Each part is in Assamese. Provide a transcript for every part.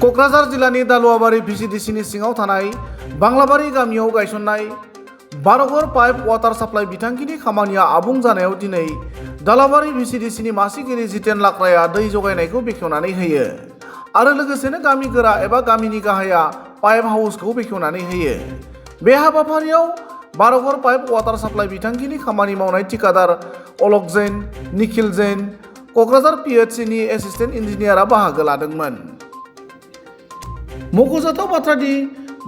क'क्राझार जिल्लानि दालुवाबारि भिसिडिसिनि सिङाव थानाय बांलाबारि गामियाव गायसननाय बारघर पाइप वाटार साप्लाइ बिथांखिनि खामानिया आबुं जानायाव दिनै दालाबारि भिसिडिसिनि मासिगिरि जितेन लाक्राया दै जगायनायखौ बेखेवनानै होयो आरो लोगोसेनो गामि गोरा एबा गामिनि गाहाया पाइप हाउसखौ बेखेवनानै होयो। बे हाबाफारियाव बारघर पाइप वाटार साप्लाइ बिथांखिनि खामानि मावनाय ठिकादार अलक जैन, निखिल जैन, क'क्राझार PHCनि एसिस्टेन्ट इन्जिनियारा बाहागो लादोंमोन। मख'जाथाव बाथ्रा दि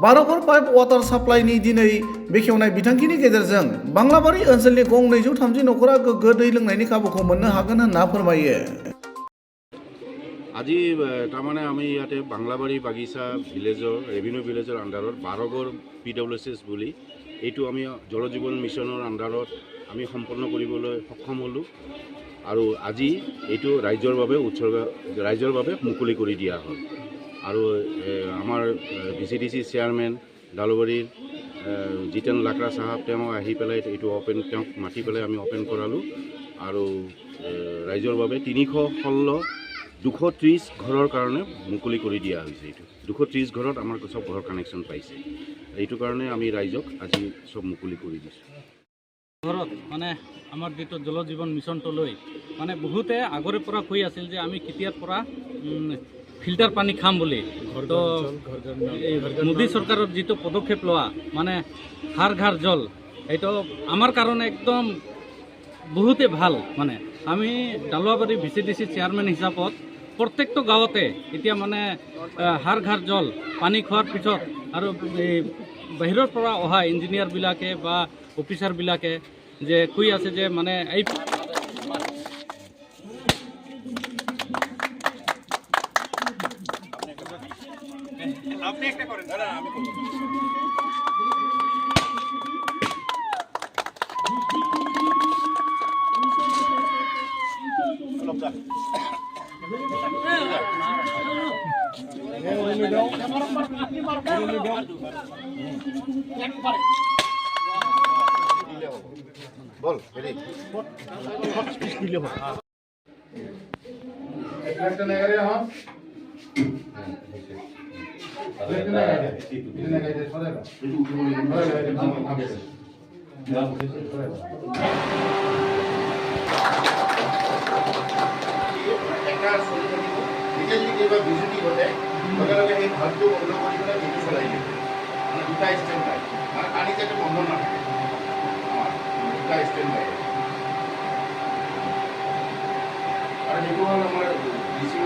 बारघर पाइप वाटार साप्लाइनि दिनै बेखेवनाय बिथांखिनि गेजेरजों बांलाबारि ओनसोलनि गं 230 नखरा गोग्गो दै लोंनायनि खाबुखौ मोननो हागोन होनना फोरमायो। আজি তাৰমানে আমি ইয়াতে বাংলাবাৰী বাগিচা ভিলেজৰ ৰেভিনিউ ভিলেজৰ আণ্ডাৰত বাৰঘৰ PWCS বুলি এইটো আমি জল জীৱন মিছনৰ আণ্ডাৰত আমি সম্পন্ন কৰিবলৈ সক্ষম হ'লোঁ আৰু আজি এইটো ৰাইজৰ বাবে মুকলি কৰি দিয়া হ'ল আৰু আমাৰ VCDC চেয়াৰমেন দালুবাৰীৰ জিতেন লাকৰা চাহাব তেওঁ আহি পেলাই এইটো তেওঁক মাতি পেলাই আমি অপেন কৰালোঁ আৰু ৰাইজৰ বাবে 230 ঘৰৰ কাৰণে মুকলি কৰি দিয়া হৈছে। এইটো 230 ঘৰত আমাৰ চব ঘৰৰ কানেকশ্যন পাইছে। এইটো কাৰণে আমি ৰাইজক আজি চব মুকলি কৰি দিছোঁ। ঘৰত মানে আমাৰ যিটো জল জীৱন মিছনটো লৈ মানে বহুতে আগৰে পৰা কৈ আছিল যে আমি কেতিয়াৰ পৰা ফিল্টাৰ পানী খাম বুলি। তো মোদী চৰকাৰৰ যিটো পদক্ষেপ লোৱা মানে হাৰ ঘৰ জল এইটো আমাৰ কাৰণে একদম বহুতে ভাল। মানে আমি দালুৱাবাৰী VCDC চেয়াৰমেন হিচাপত প্ৰত্যেকটো গাঁৱতে এতিয়া মানে হাৰ ঘৰ জল পানী খোৱাৰ পিছত আৰু বাহিৰৰ পৰা অহা ইঞ্জিনিয়াৰবিলাকে বা অফিচাৰবিলাকে যে কৈ আছে যে মানে এই আপনি একটা করেন দাদা আমি বল রেডি দিলে হবে একটা নেগারে হন ডিসি